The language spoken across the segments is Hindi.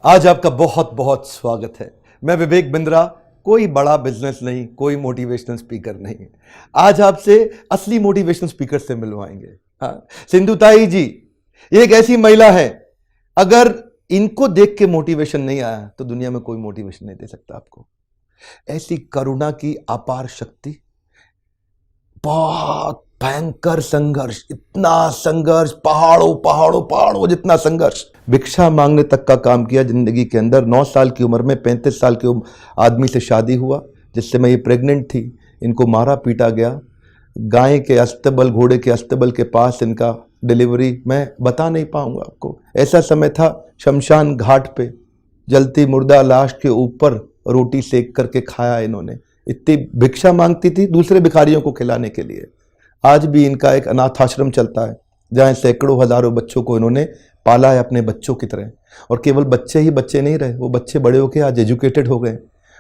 आज आपका बहुत बहुत स्वागत है। मैं विवेक बिंद्रा, कोई बड़ा बिजनेस नहीं, कोई मोटिवेशनल स्पीकर नहीं। आज आपसे असली मोटिवेशनल स्पीकर से मिलवाएंगे। हाँ, सिंधु ताई जी ये एक ऐसी महिला है, अगर इनको देख के मोटिवेशन नहीं आया तो दुनिया में कोई मोटिवेशन नहीं दे सकता आपको। ऐसी करुणा की अपार शक्ति, बहुत भयंकर संघर्ष, इतना संघर्ष, पहाड़ों पहाड़ों पहाड़ों जितना संघर्ष, भिक्षा मांगने तक का काम किया जिंदगी के अंदर। 9 साल की उम्र में 35 साल के आदमी से शादी हुआ जिससे मैं ये प्रेग्नेंट थी। इनको मारा पीटा गया, गाय के अस्तबल, घोड़े के अस्तबल के पास इनका डिलीवरी, मैं बता नहीं पाऊंगा आपको। ऐसा समय था शमशान घाट पे जलती मुर्दा लाश के ऊपर रोटी सेक करके खाया इन्होंने। इतनी भिक्षा मांगती थी दूसरे भिखारियों को खिलाने के लिए। आज भी इनका एक अनाथ आश्रम चलता है जहाँ सैकड़ों हजारों बच्चों को इन्होंने पाला है अपने बच्चों की तरह। और केवल बच्चे ही बच्चे नहीं रहे, वो बच्चे बड़े होके आज एजुकेटेड हो गए,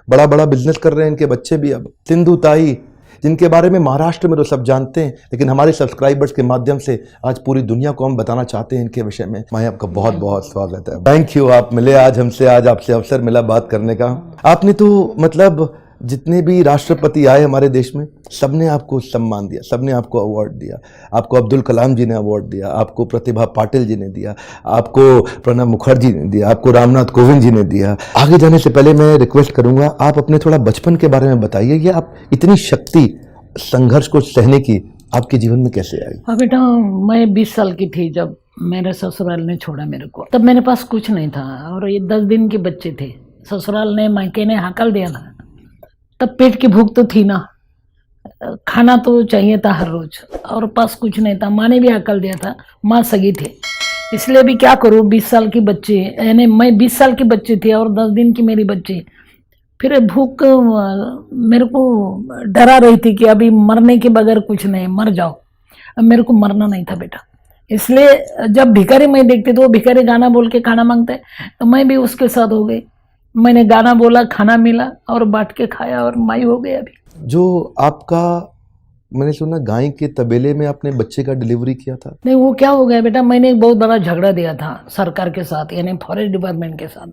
बड़ा बड़ा बिजनेस कर रहे हैं इनके बच्चे भी। अब सिंधु ताई, जिनके बारे में महाराष्ट्र में तो सब जानते हैं, लेकिन हमारे सब्सक्राइबर्स के माध्यम से आज पूरी दुनिया को हम बताना चाहते हैं इनके विषय में। मैं आपका बहुत बहुत स्वागत है। थैंक यू, आप मिले आज हमसे, आज आपसे अवसर मिला बात करने का। आपने तो मतलब जितने भी राष्ट्रपति आए हमारे देश में, सबने आपको सम्मान दिया, सबने आपको अवार्ड दिया। आपको अब्दुल कलाम जी ने अवार्ड दिया, आपको प्रतिभा पाटिल जी ने दिया, आपको प्रणब मुखर्जी ने दिया, आपको रामनाथ कोविंद जी ने दिया। आगे जाने से पहले मैं रिक्वेस्ट करूंगा, आप अपने थोड़ा बचपन के बारे में बताइए। ये आप इतनी शक्ति संघर्ष को सहने की आपके जीवन में कैसे आई? हाँ बेटा, मैं 20 साल की थी जब मेरे ससुराल ने छोड़ा मेरे को। तब मेरे पास कुछ नहीं था और ये 10 दिन के बच्चे थे। ससुराल ने, मायके ने हाकल दिया था। तब पेट की भूख तो थी ना, खाना तो चाहिए था हर रोज, और पास कुछ नहीं था। माँ ने भी हाकल दिया था, माँ सगी थे, इसलिए भी क्या करूँ। 20 साल की बच्ची, यानी मैं 20 साल की बच्ची थी और 10 दिन की मेरी बच्ची। फिर भूख मेरे को डरा रही थी कि अभी मरने के बगैर कुछ नहीं, मर जाओ। अब मेरे को मरना नहीं था बेटा। इसलिए जब भिखारी मैं देखती तो वो भिखारी गाना बोल के खाना मांगते, तो मैं भी उसके साथ हो गई। मैंने गाना बोला, खाना मिला और बांट के खाया और माई हो गई। अभी जो आपका, मैंने सुना गाय के तबेले में आपने बच्चे का डिलीवरी किया था। नहीं, वो क्या हो गया बेटा, मैंने एक बहुत बड़ा झगड़ा दिया था सरकार के साथ, यानी फॉरेस्ट डिपार्टमेंट के साथ।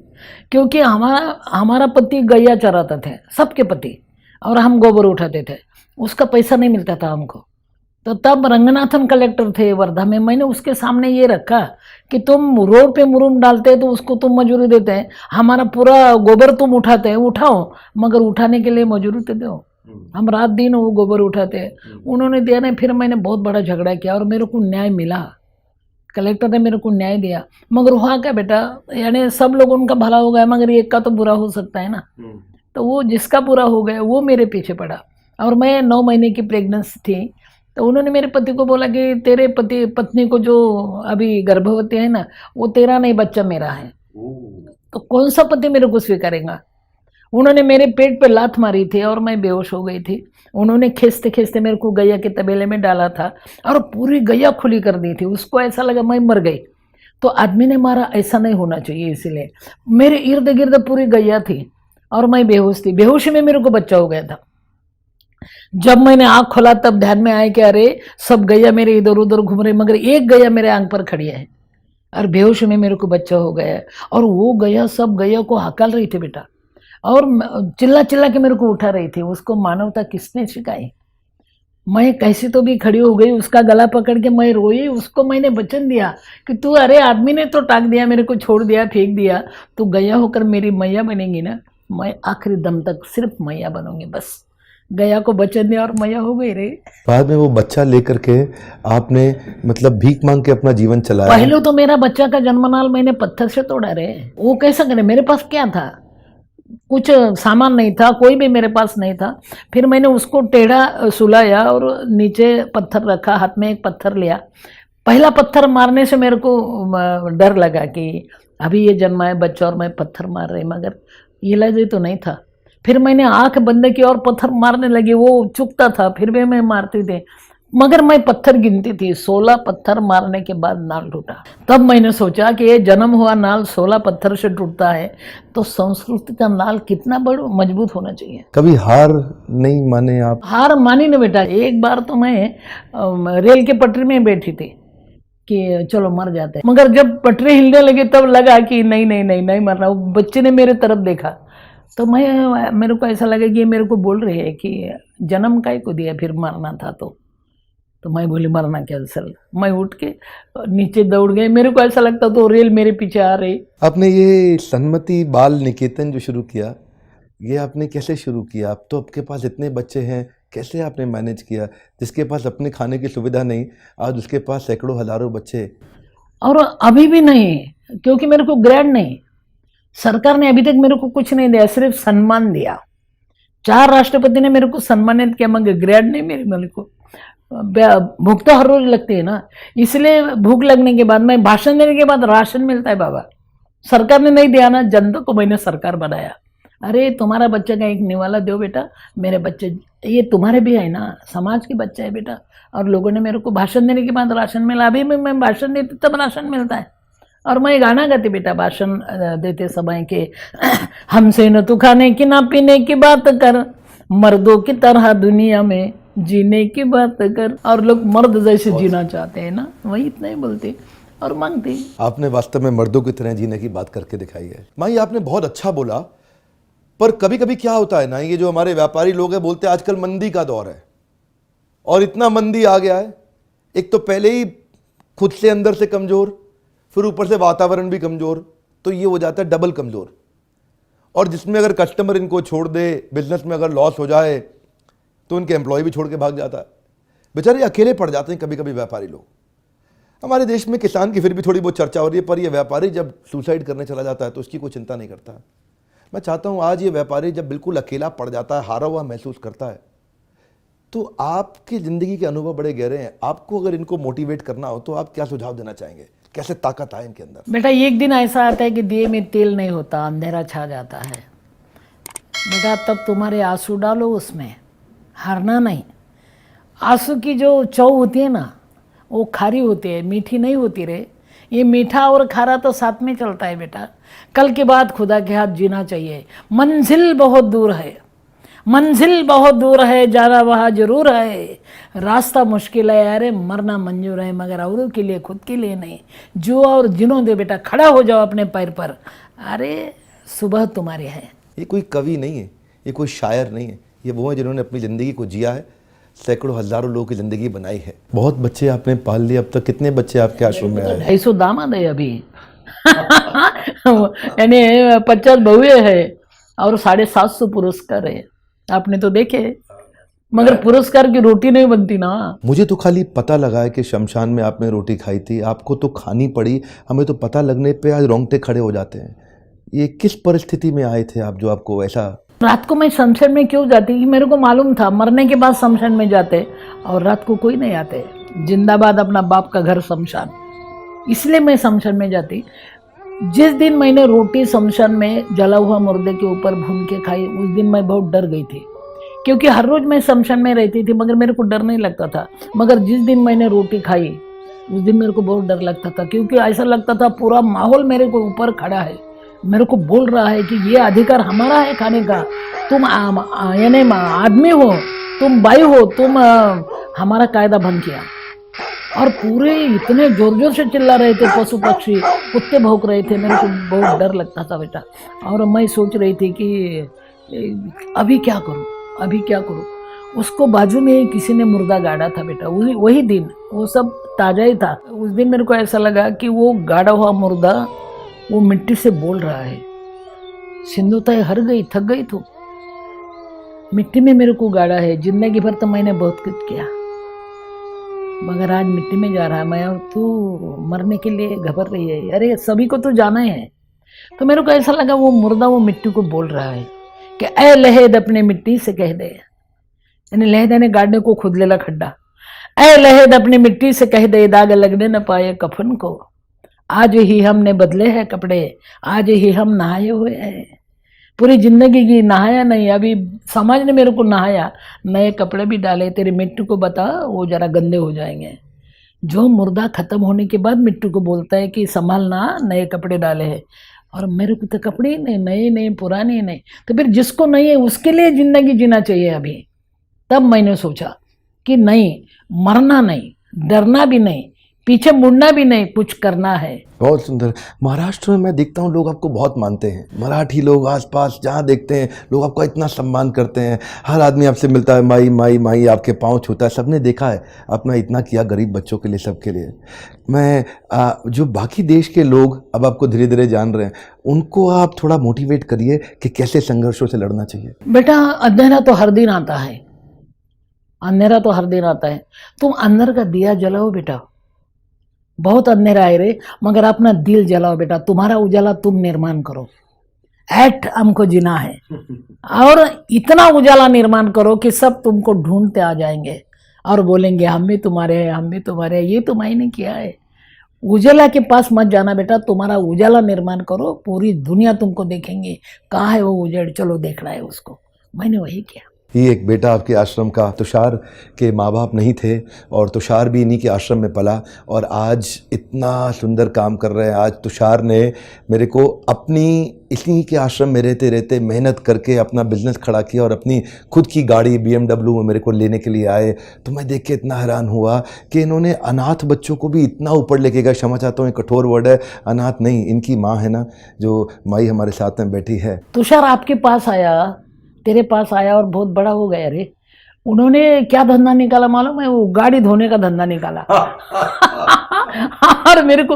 क्योंकि हमारा पति गैया चराते थे, सबके पति, और हम गोबर उठाते थे। उसका पैसा नहीं मिलता था हमको। तो तब रंगनाथन कलेक्टर थे वर्धा में, मैंने उसके सामने ये रखा कि तुम रोड पे मुरुम डालते हैं तो उसको तुम मजूरी देते हैं, हमारा पूरा गोबर तुम उठाते हैं, उठाओ, मगर उठाने के लिए मजूरी तो दो। हम रात दिन वो गोबर उठाते हैं। उन्होंने दिया नहीं। फिर मैंने बहुत बड़ा झगड़ा किया और मेरे को न्याय मिला। कलेक्टर ने मेरे को न्याय दिया। मगर हुआ क्या बेटा, यानी सब लोगों उनका भला हो गया, मगर एक का तो बुरा हो सकता है ना। तो वो जिसका बुरा हो गया वो मेरे पीछे पड़ा। और मैं 9 महीने की प्रेगनेंसी थी। तो उन्होंने मेरे पति को बोला कि तेरे पत्नी को जो अभी गर्भवती है ना, वो तेरा नहीं, बच्चा मेरा है। तो कौन सा पति मेरे को स्वीकारेगा। उन्होंने मेरे पेट पे लात मारी थी और मैं बेहोश हो गई थी। उन्होंने खींचते खींचते मेरे को गैया के तबेले में डाला था और पूरी गैया खुली कर दी थी। उसको ऐसा लगा मैं मर गई। तो आदमी ने मारा, ऐसा नहीं होना चाहिए, इसीलिए मेरे इर्द गिर्द पूरी गैया थी और मैं बेहोश थी। बेहोशी में मेरे को बच्चा हो गया था। जब मैंने आंख खोला तब ध्यान में आया कि अरे सब गैया मेरे इधर उधर घूम रही, मगर एक गैया मेरे आंख पर खड़ी है। और बेहोश में मेरे को बच्चा हो गया। और वो गैया सब गैया को हकाल रही थी बेटा, और चिल्ला चिल्ला के मेरे को उठा रही थी। उसको मानवता किसने सिखाई। मैं कैसे तो भी खड़ी हो गई, उसका गला पकड़ के मैं रोई। उसको मैंने वचन दिया कि तू, अरे आदमी ने तो टाक दिया, मेरे को छोड़ दिया, फेंक दिया, तू गैया होकर मेरी मैया बनेगी ना। मैं आखिरी दम तक सिर्फ मैया बनूंगी, बस। गया को वचन दिया और मैया हो गई रे। बाद में वो बच्चा लेकर के आपने मतलब भीख मांग के अपना जीवन चलाया। पहले तो मेरा बच्चा का जन्मनाल मैंने पत्थर से तोड़ा रे। वो कैसा करे, मेरे पास क्या था, कुछ सामान नहीं था, कोई भी मेरे पास नहीं था। फिर मैंने उसको टेढ़ा सुलाया और नीचे पत्थर रखा, हाथ में एक पत्थर लिया। पहला पत्थर मारने से मेरे को डर लगा कि अभी ये जन्मा है बच्चा और मैं पत्थर मार रही, मगर इलाज तो नहीं था। फिर मैंने आंख बंद की और पत्थर मारने लगी। वो चुकता था, फिर भी मैं मारती थी, मगर मैं पत्थर गिनती थी। 16 पत्थर मारने के बाद नाल टूटा। तब मैंने सोचा कि ये जन्म हुआ नाल 16 पत्थर से टूटता है, तो संस्कृति का नाल कितना बड़ा मजबूत होना चाहिए। कभी हार नहीं माने आप? हार मानी ना बेटा। एक बार तो मैं रेल के पटरी में बैठी थी कि चलो मर जाते हैं। मगर जब पटरी हिलने लगी तब लगा कि नहीं नहीं नहीं नहीं मरना। वो बच्चे ने मेरे तरफ देखा तो मेरे को ऐसा लगा कि ये मेरे को बोल रही है कि जन्म काय को दिया, फिर मरना था तो मैं बोली मरना कैंसिल। मैं उठ के नीचे दौड़ गई। मेरे को ऐसा लगता तो रेल मेरे पीछे आ रही। आपने ये सन्मति बाल निकेतन जो शुरू किया, ये आपने कैसे शुरू किया? अब तो आपके पास इतने बच्चे हैं, कैसे आपने मैनेज किया? जिसके पास अपने खाने की सुविधा नहीं, आज उसके पास सैकड़ों हजारों बच्चे। और अभी भी नहीं, क्योंकि मेरे को ग्रेड नहीं, सरकार ने अभी तक मेरे को कुछ नहीं दिया, सिर्फ सम्मान दिया। 4 राष्ट्रपति ने मेरे को सम्मानित किया, मगर ग्रेड नहीं मेरे को। भूख तो हर रोज लगती है ना, इसलिए भूख लगने के बाद मैं भाषण देने के बाद राशन मिलता है बाबा। सरकार ने नहीं दिया ना, जनता को मैंने सरकार बनाया। अरे तुम्हारा बच्चा का एक निवाला दो बेटा, मेरे बच्चे ये तुम्हारे भी है ना, समाज के बच्चे है बेटा। और लोगों ने मेरे को भाषण देने के बाद राशन मिला। अभी मैं भाषण देती तब राशन मिलता है। और मैं गाना गाती बेटा भाषण देते समय के, हमसे न तू खाने की ना पीने की बात कर, मर्दों की तरह दुनिया में जीने की बात कर। और लोग मर्द जैसे जीना चाहते हैं ना, वही इतना ही बोलते और मांगते। आपने वास्तव में मर्दों की तरह जीने की बात करके दिखाई है। माँ, आपने बहुत अच्छा बोला, पर कभी कभी क्या होता है ना, ये जो हमारे व्यापारी लोग हैं बोलते हैं आजकल मंदी का दौर है, और इतना मंदी आ गया है, एक तो पहले ही खुद से अंदर से कमजोर, फिर ऊपर से वातावरण भी कमजोर, तो ये हो जाता है डबल कमजोर। और जिसमें अगर कस्टमर इनको छोड़ दे, बिजनेस में अगर लॉस हो जाए, तो उनके एम्प्लॉय भी छोड़ के भाग जाता है। बेचारे अकेले पड़ जाते हैं कभी कभी व्यापारी लोग। हमारे देश में किसान की फिर भी थोड़ी बहुत चर्चा हो रही है, पर यह व्यापारी जब सुसाइड करने चला जाता है तो उसकी कोई चिंता नहीं करता। मैं चाहता हूं आज ये व्यापारी जब बिल्कुल अकेला पड़ जाता है, हारा हुआ महसूस करता है, तो आपकी ज़िंदगी के अनुभव बड़े गहरे हैं। आपको अगर इनको मोटिवेट करना हो तो आप क्या सुझाव देना चाहेंगे? कैसे ताकत आए इनके अंदर? बेटा एक दिन ऐसा आता है कि दिए में तेल नहीं होता, अंधेरा छा जाता है बेटा, तब तुम्हारे आंसू डालो उसमें, हारना नहीं। आंसू की जो चौ होती है ना, वो खारी होती है, मीठी नहीं होती रे। ये मीठा और खारा तो साथ में चलता है बेटा। कल के बाद खुदा के हाथ जीना चाहिए। मंजिल बहुत दूर है, मंजिल बहुत दूर है, जाना वहाँ जरूर है। रास्ता मुश्किल है, अरे मरना मंजूर है, मगर औरों के लिए, खुद के लिए नहीं। जो और जिन्हों दे बेटा, खड़ा हो जाओ अपने पैर पर। अरे सुबह तुम्हारी है। ये कोई कवि नहीं है, ये कोई शायर नहीं है, ये वो है जिन्होंने अपनी ज़िंदगी को जिया है, सैकड़ों हजारों लोगों की ज़िंदगी बनाई है। बहुत बच्चे आपने पाल लिए, अब तक कितने बच्चे आपके आश्रम में आए? 250 दामाद है अभी। यानी 50 बहुए है और 750 पुरस्कार है। आपने तो देखे, मगर पुरस्कार की रोटी नहीं बनती ना। मुझे तो खाली पता लगा है कि शमशान में आपने रोटी खाई थी, आपको तो खानी पड़ी। हमें तो पता लगने पे आज रोंगटे खड़े हो जाते हैं। ये किस परिस्थिति में आए थे आप जो आपको ऐसा? रात को मैं शमशान में क्यों जाती, कि मेरे को मालूम था मरने के बाद शमशान में जाते, और रात को कोई नहीं आते। जिंदाबाद अपना बाप का घर शमशान, इसलिए मैं शमशान में जाती। जिस दिन मैंने रोटी शमशान में जला हुआ मुर्दे के ऊपर भून के खाई, उस दिन मैं बहुत डर गई थी, क्योंकि हर रोज मैं शमशान में रहती थी मगर मेरे को डर नहीं लगता था। मगर जिस दिन मैंने रोटी खाई उस दिन मेरे को बहुत डर लगता था, क्योंकि ऐसा लगता था पूरा माहौल मेरे को ऊपर खड़ा है, मेरे को बोल रहा है कि ये अधिकार हमारा है खाने का। तुम यानी आदमी हो, तुम बाई हो, तुम हमारा कायदा बंद किया। और पूरे इतने जोर जोर से चिल्ला रहे थे, पशु पक्षी, कुत्ते भौंक रहे थे, मेरे को बहुत डर लगता था बेटा। और मैं सोच रही थी कि अभी क्या करूं, अभी क्या करूं। उसको बाजू में किसी ने मुर्दा गाड़ा था बेटा, वही दिन, वो सब ताजा ही था। उस दिन मेरे को ऐसा लगा कि वो गाड़ा हुआ मुर्दा वो मिट्टी से बोल रहा है, सिंधुताई हर गई, थक गई तू, मिट्टी में मेरे को गाड़ा है। जिंदगी भर तो मैंने बहुत कुछ किया, मगर आज मिट्टी में जा रहा है मैं, और तू मरने के लिए घबर रही है। अरे सभी को तो जाना है। तो मेरे को ऐसा लगा वो मुर्दा वो मिट्टी को बोल रहा है कि ऐ लहेद अपने मिट्टी से कह दे, यानी लहेद ने गाड़ने को खुद लेला खड्डा। ऐ लहेद अपनी मिट्टी से कह दे, दाग लगने न पाए कफन को। आज ही हमने बदले हैं कपड़े, आज ही हम नहाए हुए हैं। पूरी जिंदगी की नहाया नहीं, अभी समाज ने मेरे को नहाया, नए कपड़े भी डाले। तेरी मिट्टी को बता, वो जरा गंदे हो जाएंगे। जो मुर्दा खत्म होने के बाद मिट्टी को बोलता है कि संभालना, नए कपड़े डाले हैं। और मेरे को तो कपड़े ही नहीं, नए नए पुराने ही नहीं। तो फिर जिसको नहीं है उसके लिए जिंदगी जीना चाहिए अभी। तब मैंने सोचा कि नहीं, मरना नहीं, डरना भी नहीं, पीछे मुड़ना भी नहीं, कुछ करना है। बहुत सुंदर। महाराष्ट्र में मैं देखता हूँ लोग आपको बहुत मानते हैं, मराठी लोग आसपास जहाँ देखते हैं लोग आपका इतना सम्मान करते हैं, हर आदमी आपसे मिलता है, माई माई माई, आपके पाँव छूता है। सबने देखा है आपने इतना किया गरीब बच्चों के लिए, सबके लिए। मैं जो बाकी देश के लोग अब आपको धीरे धीरे जान रहे हैं, उनको आप थोड़ा मोटिवेट करिए कि कैसे संघर्षों से लड़ना चाहिए। बेटा अंधेरा तो हर दिन आता है, अंधेरा तो हर दिन आता है। तुम अंदर का दिया जलाओ बेटा, बहुत अंधेरा है रे, मगर अपना दिल जलाओ बेटा, तुम्हारा उजाला तुम निर्माण करो। ऐट हमको जीना है और इतना उजाला निर्माण करो कि सब तुमको ढूंढते आ जाएंगे और बोलेंगे हम भी तुम्हारे हैं, हम भी तुम्हारे हैं। ये तो मैंने किया है। उजाला के पास मत जाना बेटा, तुम्हारा उजाला निर्माण करो, पूरी दुनिया तुमको देखेंगे कहाँ है वो उजेड़, चलो देखना है उसको। मैंने वही किया। ये एक बेटा आपके आश्रम का, तुषार के माँ बाप नहीं थे और तुषार भी इन्हीं के आश्रम में पला और आज इतना सुंदर काम कर रहे हैं। आज तुषार ने मेरे को अपनी इन्हीं के आश्रम में रहते रहते मेहनत करके अपना बिजनेस खड़ा किया और अपनी खुद की गाड़ी BMW में मेरे को लेने के लिए आए। तो मैं देख के इतना हैरान हुआ कि इन्होंने अनाथ बच्चों को भी इतना ऊपर लेके गए। क्षमा चाहता हूँ, ये कठोर वर्ड है, अनाथ नहीं, इनकी माँ है ना, जो माई हमारे साथ में बैठी है। तुषार आपके पास आया, तेरे पास आया और बहुत बड़ा हो गया रे। उन्होंने क्या धंधा निकाला मालूम है? वो गाड़ी धोने का धंधा निकाला। और मेरे को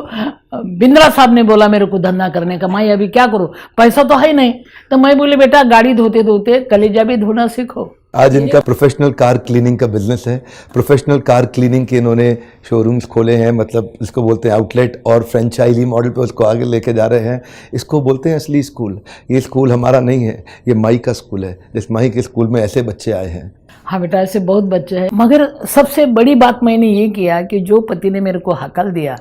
बिंद्रा साहब ने बोला मेरे को धंधा करने का। मैं अभी क्या करूं, पैसा तो है नहीं। तो मैं बोले बेटा गाड़ी धोते धोते कलेजा भी धोना सीखो। आज इनका प्रोफेशनल कार क्लीनिंग का बिजनेस है। प्रोफेशनल कार क्लीनिंग के इन्होंने शोरूम्स खोले हैं, मतलब इसको बोलते हैं आउटलेट, और फ्रेंचाइजी मॉडल पे उसको आगे लेके जा रहे हैं। इसको बोलते हैं असली स्कूल। ये स्कूल हमारा नहीं है, ये माई का स्कूल है। इस माई के स्कूल में ऐसे बच्चे आए हैं। हाँ बेटा, ऐसे बहुत बच्चे हैं। मगर सबसे बड़ी बात मैंने ये किया कि जो पति ने मेरे को हकल दिया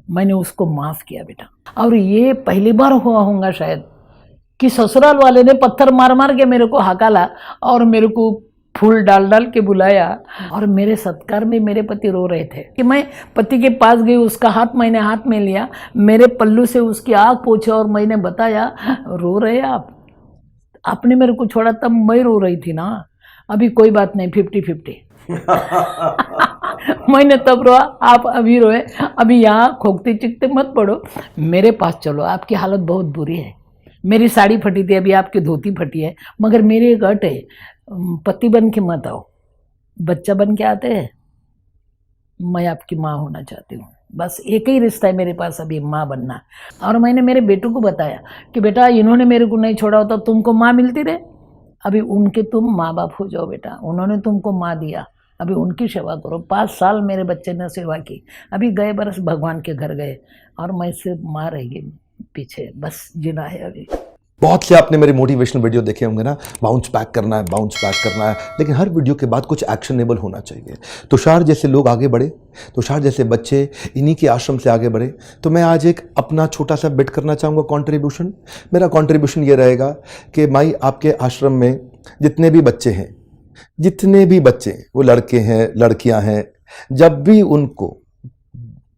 मैंने उसको माफ़ किया बेटा। और ये पहली बार हुआ होगा शायद कि ससुराल वाले ने पत्थर मार मार के मेरे को हकाला और मेरे को फूल डाल डाल के बुलाया। और मेरे सत्कार में मेरे पति रो रहे थे कि मैं पति के पास गई, उसका हाथ मैंने हाथ में लिया, मेरे पल्लू से उसकी आँख पोंछी और मैंने बताया रो रहे आप, आपने मेरे को छोड़ा तब मैं रो रही थी ना। अभी कोई बात नहीं, 50-50। मैंने तब रोआ, आप अभी रोए। अभी यहाँ खोखते चिकते मत पड़ो, मेरे पास चलो। आपकी हालत बहुत बुरी है, मेरी साड़ी फटी थी, अभी आपकी धोती फटी है। मगर मेरी एक अट है, पति बन के मत आओ, बच्चा बन के आते हैं। मैं आपकी माँ होना चाहती हूँ, बस एक ही रिश्ता है मेरे पास अभी, माँ बनना। और मैंने मेरे बेटों को बताया कि बेटा इन्होंने मेरे को नहीं छोड़ा होता तुमको माँ मिलती रहे, अभी उनके तुम माँ बाप हो जाओ बेटा। उन्होंने तुमको माँ दिया, अभी उनकी सेवा करो। 5 साल मेरे बच्चे ने सेवा की, अभी गए बरस भगवान के घर गए और मैं सिर्फ माँ रहेगी पीछे, बस जीना है अभी। बहुत से आपने मेरे मोटिवेशनल वीडियो देखे होंगे ना, बाउंस बैक करना है, बाउंस बैक करना है, लेकिन हर वीडियो के बाद कुछ एक्शनेबल होना चाहिए। तुषार जैसे लोग आगे बढ़े, तुषार जैसे बच्चे इन्हीं के आश्रम से आगे बढ़े। तो मैं आज एक अपना छोटा सा बिट करना चाहूँगा, कंट्रीब्यूशन। मेरा कंट्रीब्यूशन ये रहेगा कि माई आपके आश्रम में जितने भी बच्चे हैं, जितने भी बच्चे, वो लड़के हैं लड़कियां हैं, जब भी उनको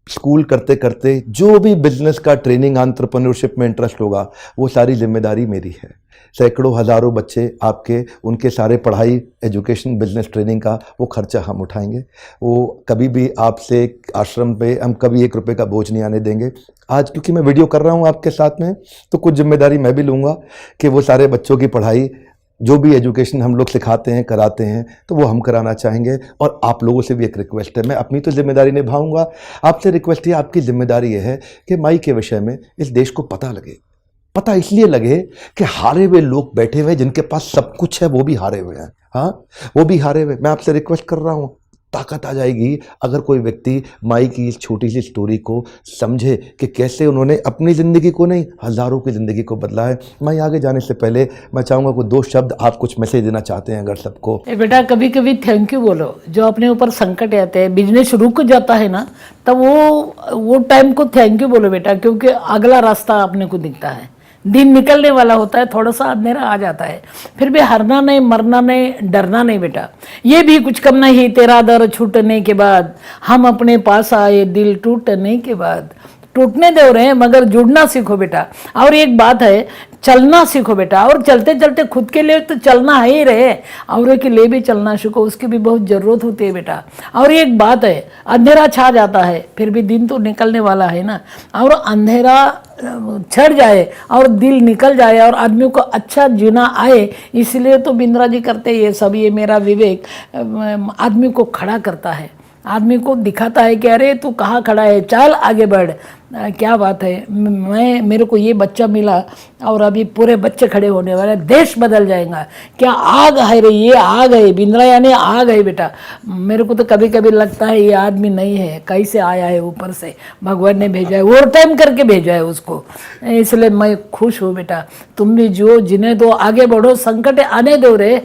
स्कूल करते करते जो भी बिजनेस का ट्रेनिंग एंटरप्रेन्योरशिप में इंटरेस्ट होगा, वो सारी जिम्मेदारी मेरी है। सैकड़ों हज़ारों बच्चे आपके, उनके सारे पढ़ाई, एजुकेशन, बिजनेस ट्रेनिंग का वो खर्चा हम उठाएंगे। वो कभी भी आपसे आश्रम पे हम कभी 1 रुपये का बोझ नहीं आने देंगे। आज क्योंकि मैं वीडियो कर रहा हूँ आपके साथ में, तो कुछ जिम्मेदारी मैं भी लूँगा कि वो सारे बच्चों की पढ़ाई, जो भी एजुकेशन हम लोग सिखाते हैं कराते हैं, तो वो हम कराना चाहेंगे। और आप लोगों से भी एक रिक्वेस्ट है, मैं अपनी तो जिम्मेदारी निभाऊंगा, आपसे रिक्वेस्ट है, आपकी जिम्मेदारी ये है कि माई के विषय में इस देश को पता लगे। पता इसलिए लगे कि हारे हुए लोग बैठे हुए हैं, जिनके पास सब कुछ है वो भी हारे हुए हैं। हाँ, वो भी हारे हुए। मैं आपसे रिक्वेस्ट कर रहा हूँ, ताकत आ जाएगी अगर कोई व्यक्ति माई की इस छोटी सी स्टोरी को समझे कि कैसे उन्होंने अपनी ज़िंदगी को नहीं, हज़ारों की ज़िंदगी को बदला है। मैं आगे जाने से पहले मैं चाहूँगा कोई 2 शब्द आप कुछ मैसेज देना चाहते हैं अगर सबको। बेटा कभी कभी थैंक यू बोलो। जो अपने ऊपर संकट आते हैं, बिजनेस रुक जाता है ना, तब वो टाइम को थैंक यू बोलो बेटा, क्योंकि अगला रास्ता अपने को दिखता है। दिन निकलने वाला होता है, थोड़ा सा अंधेरा आ जाता है, फिर भी हारना नहीं, मरना नहीं, डरना नहीं बेटा। ये भी कुछ कम नहीं, तेरा दर छूटने के बाद हम अपने पास आए, दिल टूटने के बाद टूटने दे रहे हैं मगर जुड़ना सीखो बेटा। और एक बात है, चलना सीखो बेटा, और चलते चलते खुद के लिए तो चलना है ही रहे, औरों के लिए भी चलना सीखो, उसकी भी बहुत ज़रूरत होती है बेटा। और एक बात है, अंधेरा छा जाता है फिर भी दिन तो निकलने वाला है ना, और अंधेरा छड़ जाए और दिल निकल जाए और आदमी को अच्छा जीना आए, इसलिए तो बिंद्रा जी करते ये सब। ये मेरा विवेक आदमी को खड़ा करता है, आदमी को दिखाता है कि अरे तू कहाँ खड़ा है, चल आगे बढ़। क्या बात है, मेरे को ये बच्चा मिला और अभी पूरे बच्चे खड़े होने वाले, देश बदल जाएगा। क्या आग है रे, ये आग है, बिंद्रा यानी आग है बेटा। मेरे को तो कभी कभी लगता है ये आदमी नहीं है, कैसे आया है ऊपर से, भगवान ने भेजा है, ओवर टाइम करके भेजा है उसको। इसलिए मैं खुश हूँ बेटा, तुम भी जो जिन्हें दो, आगे बढ़ो, संकट आने दो रे,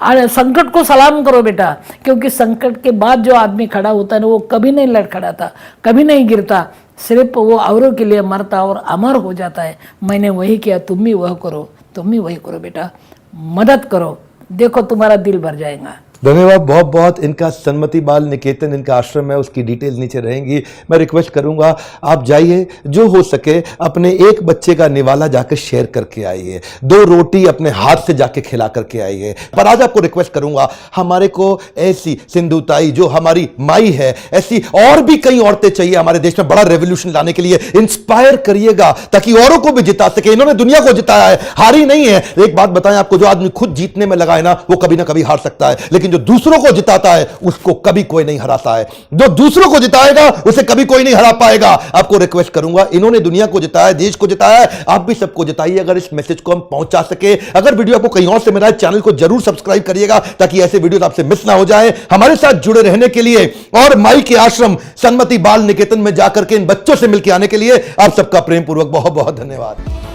संकट को सलाम करो बेटा, क्योंकि संकट के बाद जो आदमी खड़ा होता है ना, वो कभी नहीं लड़खड़ाता, कभी नहीं गिरता, सिर्फ वो औरों के लिए मरता और अमर हो जाता है। मैंने वही किया, तुम भी वह करो, तुम भी वही करो बेटा, मदद करो, देखो तुम्हारा दिल भर जाएगा। धन्यवाद बहुत बहुत। इनका सन्मति बाल निकेतन इनका आश्रम है, उसकी डिटेल नीचे रहेंगी। मैं रिक्वेस्ट करूंगा आप जाइए, जो हो सके अपने एक बच्चे का निवाला जाकर शेयर करके आइए, 2 रोटी अपने हाथ से जाके खिला करके आइए। पर आज आपको रिक्वेस्ट करूंगा, हमारे को ऐसी सिंधुताई जो हमारी माई है, ऐसी और भी कई औरतें चाहिए हमारे देश में बड़ा रेवोल्यूशन लाने के लिए। इंस्पायर करिएगा ताकि औरों को भी जिता सके। इन्होंने दुनिया को जिताया है, हारी नहीं है। एक बात बताएं आपको, जो आदमी खुद जीतने में लगा है ना, वो कभी ना कभी हार सकता है, लेकिन जो दूसरों को जिताता है उसको कभी कोई नहीं हराता है। जो दूसरों को जिताएगा उसे कभी कोई नहीं हरा पाएगा। आपको रिक्वेस्ट करूंगा, इन्होंने दुनिया को जिताया, देश को जिताया, आप भी सबको जिताइए अगर इस मैसेज को हम पहुंचा सके। अगर वीडियो आपको कहीं और से मिला है, चैनल को जरूर सब्सक्राइब करिएगा ताकि ऐसे वीडियो आपसे मिस ना हो जाए। हमारे साथ जुड़े रहने के लिए और माई के आश्रम सन्मति बाल निकेतन में जाकर के इन बच्चों से मिलकर आने के लिए आप सबका प्रेम पूर्वक बहुत बहुत धन्यवाद।